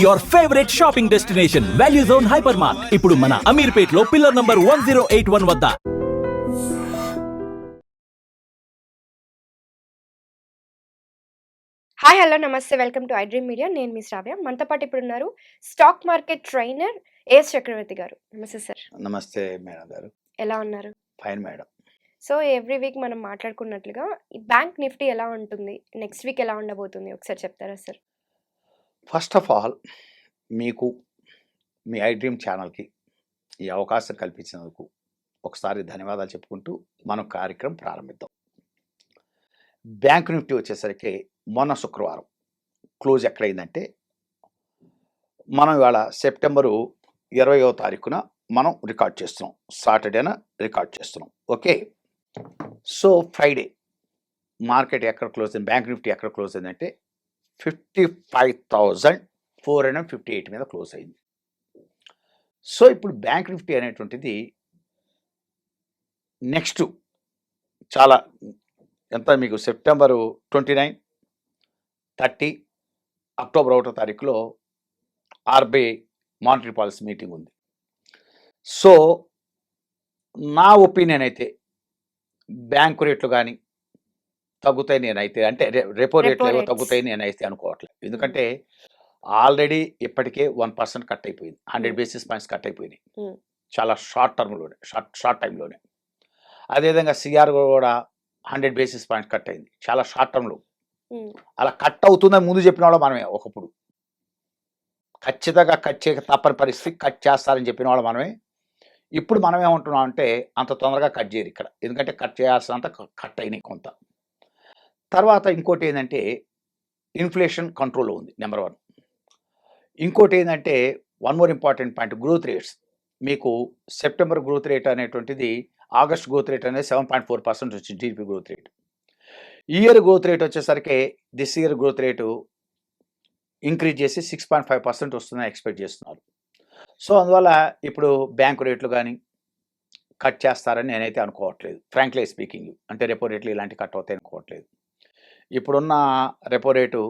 your favorite shopping destination, Value Zone Hypermart. ఇప్పుడు మన అమీర్పేట్ లో పిల్లర్ నంబర్ 1081 వద్ద. హాయ్ హలో నమస్తే వెల్కమ్ టు ఐడ్రీమ్ మీడియా. నేను మీ శ్రావ్య. మనతో పాటు ఇప్పుడు ఉన్నారు స్టాక్ మార్కెట్ ట్రైనర్ ఏఎస్ చక్రవర్తి గారు. నమస్తే సార్. నమస్తే మేడం గారు. ఎలా ఉన్నారు? Fine madam. So every week మనం మాట్లాడుకున్నట్లుగా ఈ బ్యాంక్ నిఫ్టీ ఎలా ఉంటుంది, నెక్స్ట్ వీక్ ఎలా ఉండబోతుంది ఒకసారి చెప్తారా సార్? ఫస్ట్ ఆఫ్ ఆల్ మీకు మీ ఐడ్రీమ్ ఛానల్కి ఈ అవకాశం కల్పించినందుకు ఒకసారి ధన్యవాదాలు చెప్పుకుంటూ మనం కార్యక్రమం ప్రారంభిద్దాం. బ్యాంక్ నిఫ్టీ వచ్చేసరికి మొన్న శుక్రవారం క్లోజ్ ఎక్కడైందంటే, మనం ఇవాళ సెప్టెంబరు 20వ తారీఖున మనం రికార్డ్ చేస్తున్నాం, సాటర్డేన రికార్డ్ చేస్తున్నాం. ఓకే, సో ఫ్రైడే మార్కెట్ ఎక్కడ క్లోజ్ అయింది, బ్యాంక్ నిఫ్టీ ఎక్కడ క్లోజ్ అయిందంటే 55,458 మీద క్లోజ్ అయింది. సో ఇప్పుడు బ్యాంక్ నిఫ్టీ అనేటువంటిది నెక్స్ట్ చాలా ఎంత మీకు సెప్టెంబరు 29, 30, అక్టోబర్ 1వ తారీఖులో ఆర్బీఐ మానిటరీ పాలసీ మీటింగ్ ఉంది. సో నా ఒపీనియన్ అయితే బ్యాంకు రేట్లు కానీ తగ్గుతాయి నేనైతే, అంటే రెపో రేట్లు ఏవో తగ్గుతాయి నేనైతే అనుకోవట్లేదు. ఎందుకంటే ఆల్రెడీ ఇప్పటికే 1% కట్ అయిపోయింది, 100 బేసిస్ పాయింట్స్ కట్ అయిపోయినాయి చాలా షార్ట్ టర్మ్లోనే, షార్ట్ టైంలోనే. అదేవిధంగా సిఆర్ కూడా 100 బేసిస్ పాయింట్స్ కట్ అయింది చాలా షార్ట్ టర్మ్లో. అలా కట్ అవుతుందని ముందు చెప్పిన వాళ్ళు మనమే, ఒకప్పుడు ఖచ్చితంగా కట్ చేయక తప్పని పరిస్థితి, కట్ చేస్తారని చెప్పిన వాళ్ళు మనమే. ఇప్పుడు మనం ఏమంటున్నాం అంటే అంత తొందరగా కట్ చేయరు ఇక్కడ, ఎందుకంటే కట్ చేయాల్సినంత కట్ అయినాయి కొంత. తర్వాత ఇంకోటి ఏంటంటే ఇన్ఫ్లేషన్ కంట్రోల్లో ఉంది, నెంబర్ 1. ఇంకోటి ఏంటంటే one more important point, growth rates. మీకు సెప్టెంబర్ గ్రోత్ రేట్ అనేటువంటిది ఆగస్ట్ గ్రోత్ రేట్ అనేది 7.4% వచ్చింది GDP growth rate. Year growth rate వచ్చేసరికి this year growth rate increase చేసి 6.5% వస్తుందని ఎక్స్పెక్ట్ చేస్తున్నారు. సో అందువల్ల ఇప్పుడు బ్యాంకు రేట్లు కానీ కట్ చేస్తారని నేనైతే అనుకోవట్లేదు, ఫ్రాంక్లీ స్పీకింగ్. అంటే రెపో రేట్లు ఇలాంటి కట్ అవుతాయి అనుకోవట్లేదు. ఇప్పుడున్న repo rate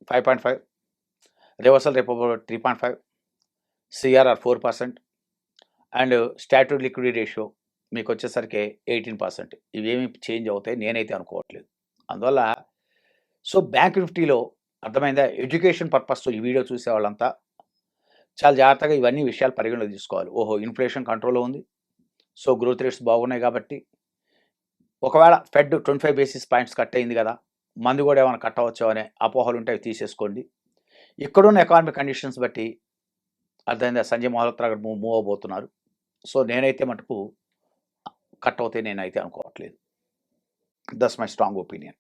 5.5, reversal repo 3.5, CRR 4%, and statutory liquidity ratio మీకు వచ్చేసరికి 18%. ఇవేమి చేంజ్ అవుతాయి నేనైతే అనుకోవట్లేదు. అందువల్ల సో బ్యాంక్ నిఫ్టీలో అర్థమైందా, ఎడ్యుకేషన్ పర్పస్తో ఈ వీడియో చూసే వాళ్ళంతా చాలా జాగ్రత్తగా ఇవన్నీ విషయాలు పరిగణలో తీసుకోవాలి. ఓహో, ఇన్ఫ్లేషన్ కంట్రోల్లో ఉంది, సో గ్రోత్ రేట్స్ బాగున్నాయి కాబట్టి ఒకవేళ ఫెడ్ 25 బేసిస్ పాయింట్స్ కట్ అయింది కదా, మంది కూడా ఏమైనా కట్ అవ్వచ్చో అనే అపోహలు ఉంటే అవి తీసేసుకోండి. ఇక్కడున్న ఎకానమిక్ కండిషన్స్ బట్టి అర్థమైందా, సంజయ్ మల్హోత్రా గారు మూవ్ అవబోతున్నారు. సో నేనైతే మటుకు కట్ అవుతాయి నేనైతే అనుకోవట్లేదు. That's my strong opinion.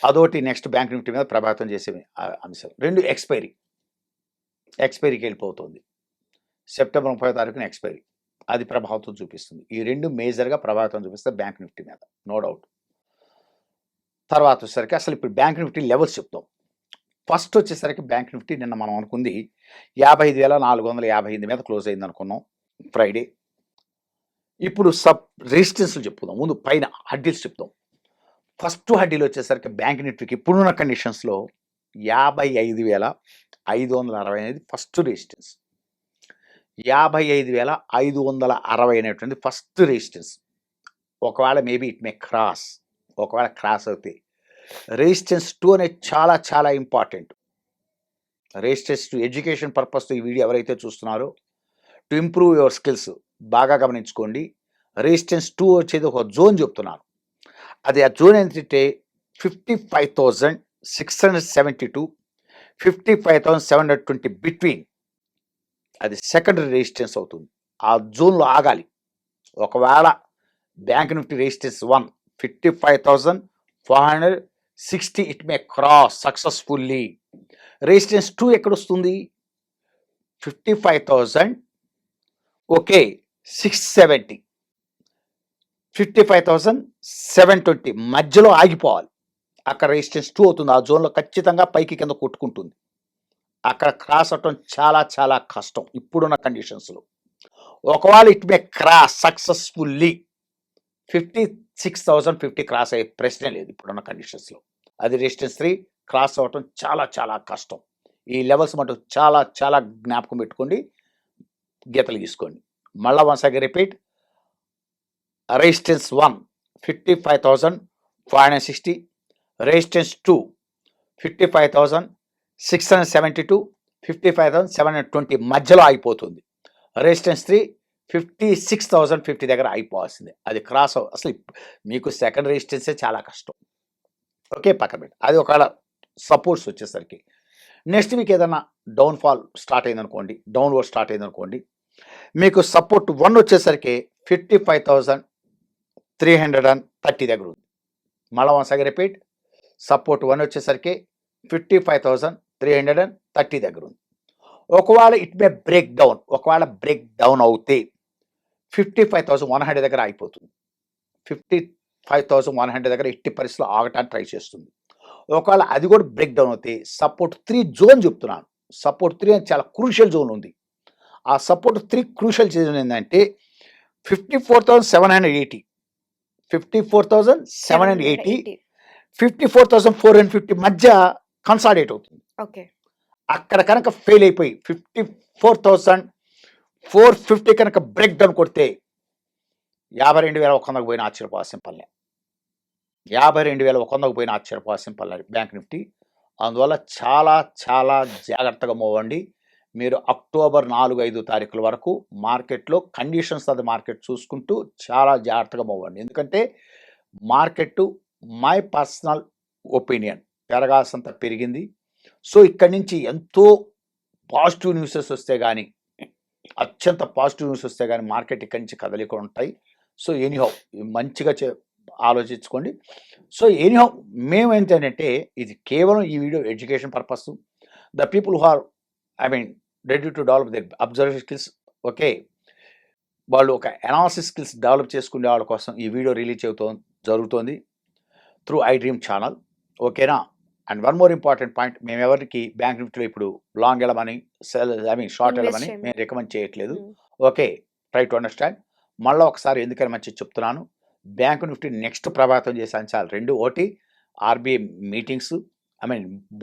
అదొకటి నెక్స్ట్ బ్యాంక్ నిఫ్టీ మీద ప్రభావితం చేసే అంశం. 2 ఎక్స్పైరీకి వెళ్ళిపోతుంది. సెప్టెంబర్ 30వ తారీఖున ఎక్స్పైరీ, అది ప్రభావితం చూపిస్తుంది. ఈ 2 మేజర్గా ప్రభావితం చూపిస్తే బ్యాంక్ నిఫ్టీ మీద, నో డౌట్. తర్వాత వచ్చేసరికి అసలు ఇప్పుడు బ్యాంక్ నిఫ్టీ లెవెల్స్ చెప్తాం. ఫస్ట్ వచ్చేసరికి బ్యాంక్ నిఫ్టీ నిన్న మనం అనుకుంది 55,458 మీద క్లోజ్ అయింది అనుకున్నాం ఫ్రైడే. ఇప్పుడు సబ్ రెసిస్టెన్స్లు చెప్పుకుందాం, ముందు పైన హడ్డీలు చెప్తాం. ఫస్ట్ హడ్డీలు వచ్చేసరికి బ్యాంక్ నిఫ్టీకి ఇప్పుడున్న కండిషన్స్లో 55,560 అనేది ఫస్ట్ రెసిస్టెన్స్. 55,560 అనేటువంటి ఫస్ట్ రెసిస్టెన్స్. ఒకవేళ మేబీ ఇట్ మే క్రాస్, ఒకవేళ క్రాస్ అవుతే రెసిస్టెన్స్ 2 అనేది చాలా చాలా ఇంపార్టెంట్. రెసిస్టెన్స్ 2 ఎడ్యుకేషన్ పర్పస్తో ఈ వీడియో ఎవరైతే చూస్తున్నారో, టు ఇంప్రూవ్ యువర్ స్కిల్స్ బాగా గమనించుకోండి. రెసిస్టెన్స్ 2 వచ్చేది ఒక జోన్ చెప్తున్నారు. అది ఆ జోన్ ఏంటంటే 55,672, 55,720 బిట్వీన్, అది సెకండరీ రెసిస్టెన్స్ అవుతుంది. ఆ జోన్లో ఆగాలి. ఒకవేళ bank Nifty resistance 1 55,460 it may cross successfully. Resistance 2 ఎక్కడొస్తుంది, 55,000 okay 670, 55,720 మధ్యలో ఆగిపోవాలి. అక్కడ రెసిస్టెన్స్ 2 అవుతుంది. ఆ జోన్లో ఖచ్చితంగా పైకి కింద కొట్టుకుంటుంది. అక్కడ క్రాస్ అవటం చాలా చాలా కష్టం ఇప్పుడున్న కండిషన్స్లో. ఒకవేళ it may cross successfully 56,050 cross అయ్యే ప్రశ్నే లేదు ఇప్పుడున్న కండిషన్స్లో. అది రెసిస్టెన్స్ 3 క్రాస్ అవ్వటం చాలా చాలా కష్టం. ఈ లెవెల్స్ మటుకు చాలా చాలా జ్ఞాపకం పెట్టుకోండి, గీతలు గీసుకోండి. మళ్ళీ once again repeat, resistance 1 55,460, resistance 2 55,672, 55,720 మధ్యలో అయిపోతుంది. రెసిస్టెన్స్ 3 56,050 దగ్గర అయిపోవాల్సిందే. అది క్రాస్ అసలు మీకు సెకండ్ రెసిస్టెన్సే చాలా కష్టం. ఓకే, పక్కన పెట్టి అది ఒకవేళ సపోర్ట్స్ వచ్చేసరికి నెక్స్ట్ వీక్ ఏదైనా డౌన్ఫాల్ స్టార్ట్ అయిందనుకోండి, డౌన్వర్డ్ స్టార్ట్ అయిందనుకోండి, మీకు సపోర్ట్ 1 వచ్చేసరికి 55,330 దగ్గర ఉంది. మళ్ళీ వన్స్ అగైన్ రిపీట్, సపోర్ట్ 1 వచ్చేసరికి 55,330 దగ్గర ఉంది. ఒకవేళ ఇట్ మే బ్రేక్ డౌన్, ఒకవేళ బ్రేక్ డౌన్ అవుతే 55,100 దగ్గర అయిపోతుంది. 55,100 దగ్గర ఎట్టి పరిస్థితుల్లో ఆగటానికి ట్రై చేస్తుంది. ఒకవేళ అది కూడా బ్రేక్ డౌన్ అవుతే సపోర్ట్ 3 జోన్ చెప్తున్నాను, సపోర్ట్ 3 అని చాలా క్రూషియల్ జోన్ ఉంది. ఆ సపోర్ట్ 3 క్రూషియల్ జోన్ ఏంటంటే 54,780, 54,780, 54,450 మధ్య కన్సాలిడేట్ అవుతుంది. ఓకే. అక్కడ కనుక ఫెయిల్ అయిపోయి 54,450 కనుక బ్రేక్ డౌన్ కొడితే 52,100 పోయిన ఆశ్చర్యపోవాల్సిన పనిలే. 52,100 పోయిన ఆశ్చర్యపోవాల్సిన పనిలే బ్యాంక్ నిఫ్టీ. అందువల్ల చాలా చాలా జాగ్రత్తగా మోవండి. మీరు అక్టోబర్ 4-5 తారీఖుల వరకు మార్కెట్లో కండిషన్స్ ఆఫ్ ద మార్కెట్ చూసుకుంటూ చాలా జాగ్రత్తగా మోవండి. ఎందుకంటే మార్కెట్ మై పర్సనల్ ఒపీనియన్ పెరగాల్సినంత పెరిగింది. సో ఇక్కడి నుంచి ఎంతో పాజిటివ్ న్యూసెస్ వస్తే కానీ, అత్యంత పాజిటివ్ న్యూస్ వస్తే కానీ మార్కెట్ ఇక్కడి నుంచి కదలిక ఉంటాయి. సో ఎనీహౌ మంచిగా ఆలోచించుకోండి. సో ఎనీహౌ మేము ఏంటంటే ఇది కేవలం ఈ video education purpose, the people who are ready to develop their observation skills, okay, వాళ్ళు ఒక అనాలిసిస్ స్కిల్స్ డెవలప్ చేసుకునే వాళ్ళ కోసం ఈ వీడియో రిలీజ్ జరుగుతోంది త్రూ ఐ డ్రీమ్ ఛానల్, ఓకేనా. And one more important point, మేము ఎవరికి బ్యాంక్ నిఫ్టీలో ఇప్పుడు లాంగ్ వెళ్ళమని షార్ట్ వెళ్ళమని మేము రికమెండ్ చేయట్లేదు. Okay, try to understand. మళ్ళీ ఒకసారి ఎందుకని మంచి చెప్తున్నాను, బ్యాంక్ నిఫ్టీ నెక్స్ట్ ప్రభావితం చేసే అంశాలు 2, ఒకటి RBI meetings,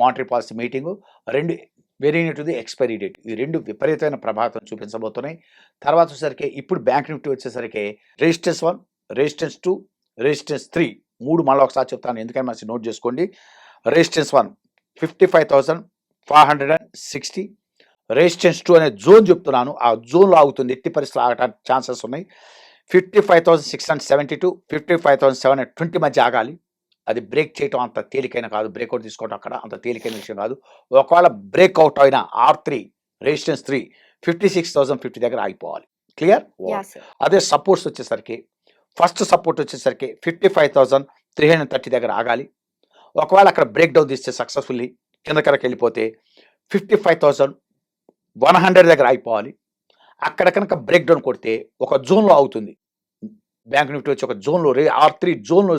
monetary policy meeting, 2 very near to the expiry date. ఈ 2 విపరీతమైన ప్రభావితం చూపించబోతున్నాయి. తర్వాత వచ్చేసరికి ఇప్పుడు బ్యాంక్ నిఫ్టీ వచ్చేసరికి రెసిస్టెన్స్ 1, రెసిస్టెన్స్ 2, రెసిస్టెన్స్ 3 మళ్ళీ ఒకసారి చెప్తాను ఎందుకని మంచి నోట్ చేసుకోండి. రెసిస్టెన్స్ 1 55,560, రెసిస్టెన్స్ 2 అనే జోన్ చెప్తున్నాను, ఆ జోన్లో ఆగుతుంది, ఎట్టి పరిస్థితులు ఆగడానికి ఛాన్సెస్ ఉన్నాయి. 55,672, 55,720 మధ్య ఆగాలి. అది బ్రేక్ చేయటం అంత తేలికైన కాదు, బ్రేక్అవుట్ తీసుకోవడం అక్కడ అంత తేలికైన విషయం కాదు. ఒకవేళ బ్రేక్అవుట్ అయినా R3 రెసిస్టెన్స్ 3 56,050 దగ్గర ఆగిపోవాలి. క్లియర్? అదే సపోర్ట్స్ వచ్చేసరికి ఫస్ట్ సపోర్ట్ వచ్చేసరికి 55,330 దగ్గర ఆగాలి. ఒకవేళ అక్కడ బ్రేక్ డౌన్ తీస్తే సక్సెస్ఫుల్లీ కిందకరకు వెళ్ళిపోతే 55,100 దగ్గర అయిపోవాలి. అక్కడ కనుక బ్రేక్ డౌన్ కొడితే ఒక జోన్లో అవుతుంది బ్యాంక్ నిఫ్టీ వచ్చి, ఒక జోన్లో R3 జోన్లో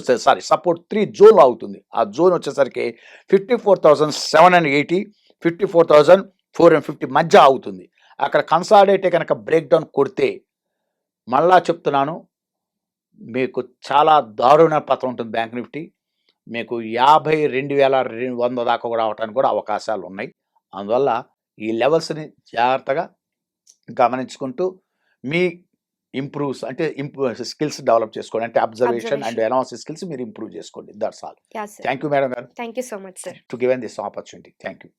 సపోర్ట్ 3 జోన్లో అవుతుంది. ఆ జోన్ వచ్చేసరికి 54,780, 54,450 మధ్య అవుతుంది. అక్కడ కన్సాలిడేట్ కనుక బ్రేక్ డౌన్ కొడితే మళ్ళా చెప్తున్నాను మీకు చాలా దారుణ పత్రం ఉంటుంది బ్యాంక్ నిఫ్టీ. మీకు 52,100 దాకా కూడా అవడానికి కూడా అవకాశాలు ఉన్నాయి. అందువల్ల ఈ లెవెల్స్ని జాగ్రత్తగా గమనించుకుంటూ మీ స్కిల్స్ డెవలప్ చేసుకోండి, అంటే అబ్జర్వేషన్ అండ్ అనాలిసిస్ స్కిల్స్ మీరు ఇంప్రూవ్ చేసుకోండి. That's all. Thank you madam గారు, thank you so much sir, to given this opportunity. Thank you.